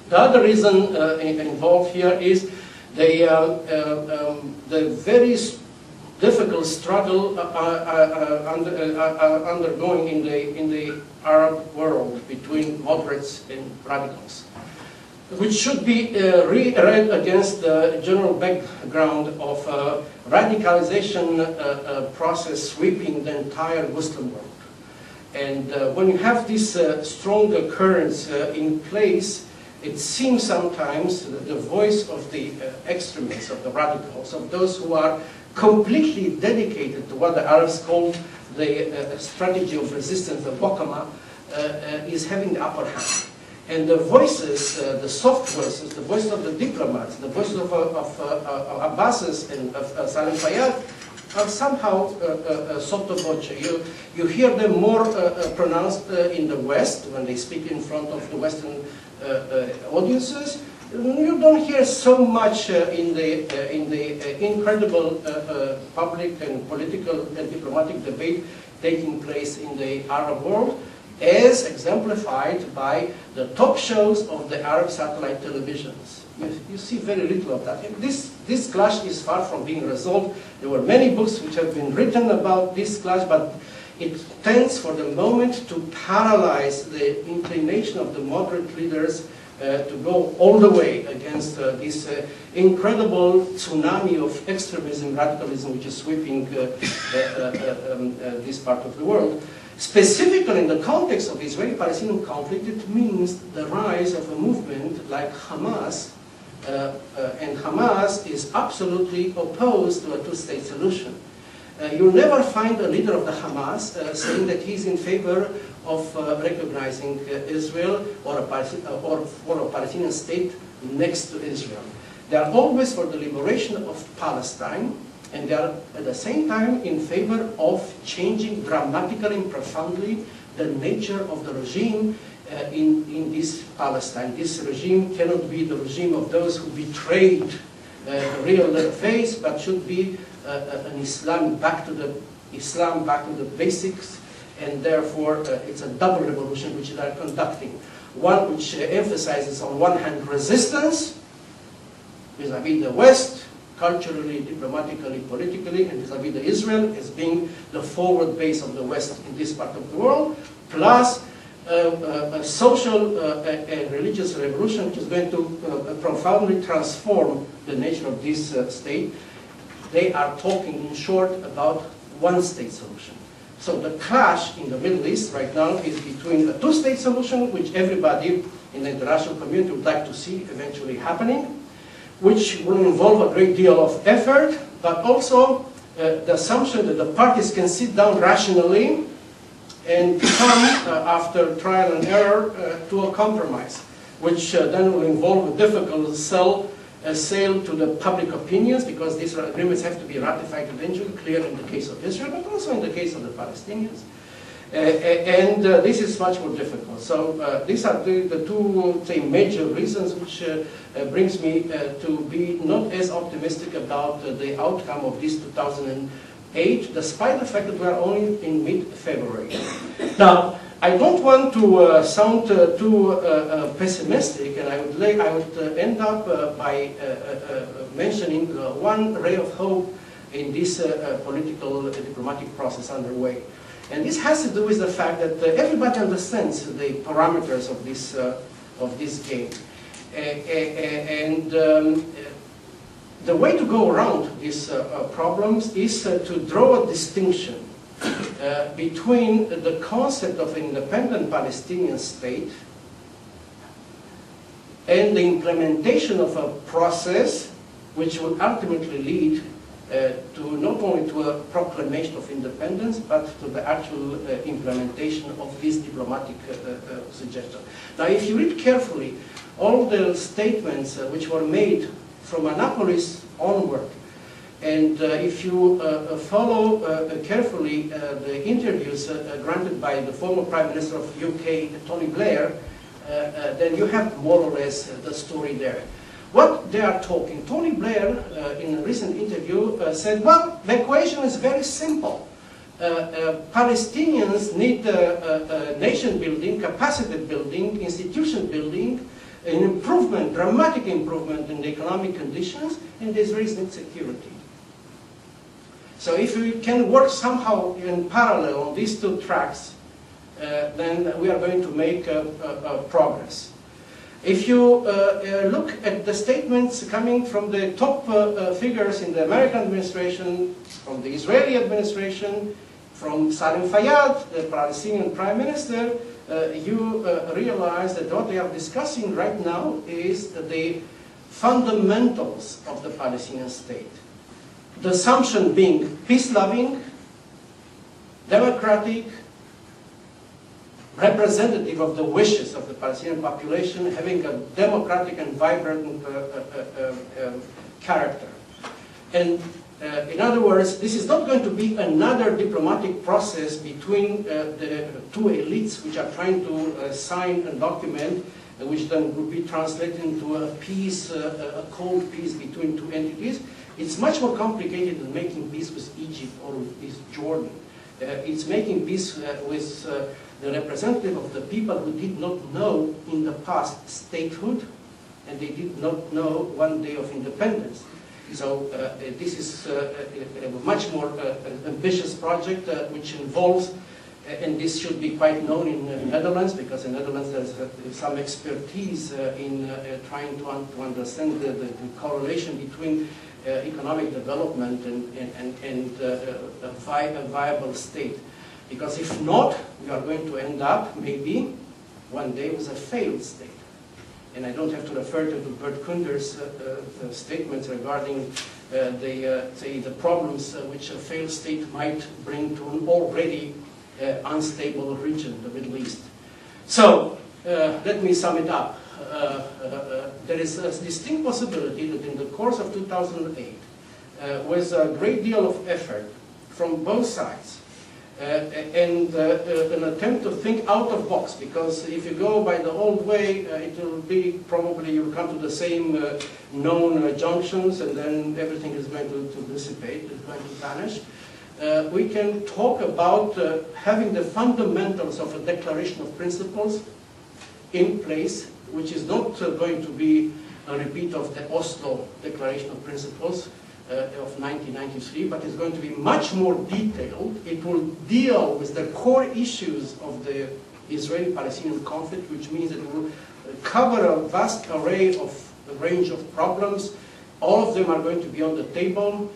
The other reason involved here is the very difficult struggle undergoing in the Arab world between moderates and radicals, which should be read against the general background of radicalization process sweeping the entire Muslim world. And when you have these strong currents in place, it seems sometimes that the voice of the extremists, of the radicals, of those who are completely dedicated to what the Arabs call the strategy of resistance, the Wakama, is having the upper hand. And the voices, the soft voices, the voices of the diplomats, the voices of Abbas's and of Salim Fayyad are somehow sotto voce. You hear them more pronounced in the West when they speak in front of the Western audiences. You don't hear so much in the incredible public and political and diplomatic debate taking place in the Arab world, as exemplified by the talk shows of the Arab satellite televisions. You see very little of that. And this clash is far from being resolved. There were many books which have been written about this clash, but it tends for the moment to paralyze the inclination of the moderate leaders to go all the way against this incredible tsunami of extremism, radicalism, which is sweeping this part of the world. Specifically in the context of the Israeli-Palestinian conflict, it means the rise of a movement like Hamas, and Hamas is absolutely opposed to a two-state solution. You'll never find a leader of the Hamas saying that he's in favor of recognizing Israel or for a Palestinian state next to Israel. They are always for the liberation of Palestine, and they are at the same time in favor of changing dramatically and profoundly the nature of the regime in this Palestine. This regime cannot be the regime of those who betrayed the real faith, but should be an Islam back to the basics, and therefore it's a double revolution which they are conducting. One which emphasizes on one hand resistance vis-à-vis the West, culturally, diplomatically, politically, and vis-à-vis the Israel as being the forward base of the West in this part of the world, plus a social and religious revolution which is going to profoundly transform the nature of this state. They are talking, in short, about one-state solution. So the clash in the Middle East right now is between a two-state solution, which everybody in the international community would like to see eventually happening, which will involve a great deal of effort, but also the assumption that the parties can sit down rationally and come, after trial and error, to a compromise, which then will involve a difficult sale to the public opinions, because these agreements have to be ratified eventually, clear in the case of Israel, but also in the case of the Palestinians. And this is much more difficult. So these are the two, say, major reasons which brings me to be not as optimistic about the outcome of this 2008, despite the fact that we are only in mid-February. Now, I don't want to sound too pessimistic, and I would end up by mentioning one ray of hope in this political diplomatic process underway. And this has to do with the fact that everybody understands the parameters of this game. And the way to go around these problems is to draw a distinction between the concept of an independent Palestinian state and the implementation of a process which would ultimately lead to not only to a proclamation of independence, but to the actual implementation of this diplomatic suggestion. Now, if you read carefully all the statements which were made from Annapolis onward, and if you follow carefully the interviews granted by the former Prime Minister of UK, Tony Blair, then you have more or less the story there. What they are talking, Tony Blair, in a recent interview, said, well, the equation is very simple. Palestinians need nation building, capacity building, institution building, an improvement, dramatic improvement in the economic conditions, and the Israelis need security. So if we can work somehow in parallel on these two tracks, then we are going to make progress. If you look at the statements coming from the top figures in the American administration, from the Israeli administration, from Salim Fayyad, the Palestinian Prime Minister, you realize that what they are discussing right now is the fundamentals of the Palestinian state. The assumption being peace-loving, democratic, representative of the wishes of the Palestinian population, having a democratic and vibrant character. And in other words, this is not going to be another diplomatic process between the two elites which are trying to sign a document which then will be translated into a peace, a cold peace between two entities. It's much more complicated than making peace with Egypt or with Jordan. It's making peace with the representative of the people who did not know in the past statehood, and they did not know one day of independence. So this is a much more ambitious project which involves, and this should be quite known in the Netherlands, because in the Netherlands there's some expertise in trying to understand the correlation between economic development and a viable state. Because if not, we are going to end up, maybe, one day with a failed state. And I don't have to refer to Bert Kunder's statements regarding the problems which a failed state might bring to an already unstable region, the Middle East. So, let me sum it up. There is a distinct possibility that in the course of 2008, with a great deal of effort from both sides, and an attempt to think out of box, because if you go by the old way, it will be probably you'll come to the same known junctions, and then everything is going to dissipate, it's going to vanish. We can talk about having the fundamentals of a declaration of principles in place, which is not going to be a repeat of the Oslo Declaration of Principles of 1993, but it's going to be much more detailed. It will deal with the core issues of the Israeli-Palestinian conflict, which means that it will cover a vast array of a range of problems. All of them are going to be on the table.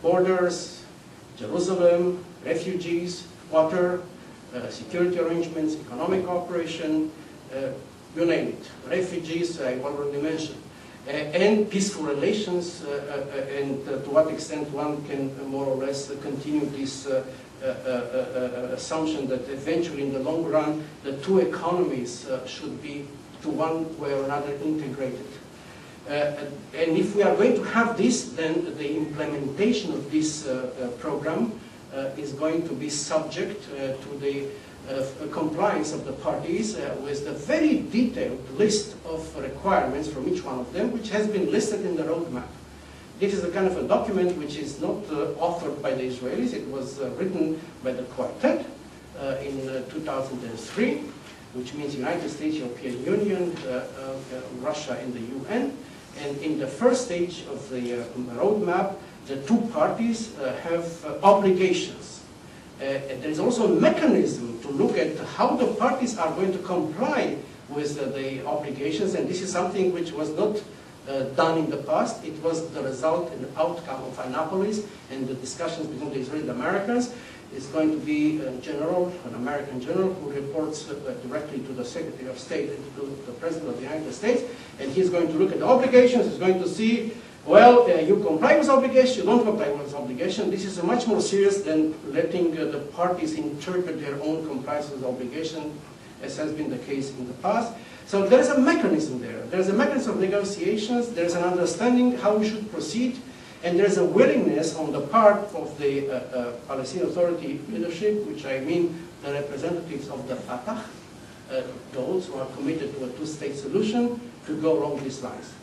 Borders, Jerusalem, refugees, water, security arrangements, economic cooperation, you name it. Refugees, I already mentioned. And peaceful relations, and to what extent one can more or less continue this assumption that eventually in the long run the two economies should be to one way or another integrated. And if we are going to have this, then the implementation of this program is going to be subject to the compliance of the parties with the very detailed list of requirements from each one of them, which has been listed in the roadmap. This is a kind of a document which is not authored by the Israelis. It was written by the quartet in 2003, which means United States, European Union, Russia, and the UN. And in the first stage of the roadmap, the two parties have obligations. And there is also a mechanism to look at how the parties are going to comply with the obligations, and this is something which was not done in the past. It was the result and the outcome of Annapolis and the discussions between the Israelis and the Americans. It's going to be a general, an American general, who reports directly to the Secretary of State and to the President of the United States, and he's going to look at the obligations. He's going to see, well, you comply with obligations, you don't comply with obligation. This is much more serious than letting the parties interpret their own compliance with obligation, as has been the case in the past. So there's a mechanism there. There's a mechanism of negotiations. There's an understanding how we should proceed. And there's a willingness on the part of the Palestinian Authority leadership, which I mean the representatives of the Fatah, those who are committed to a two-state solution, to go along these lines.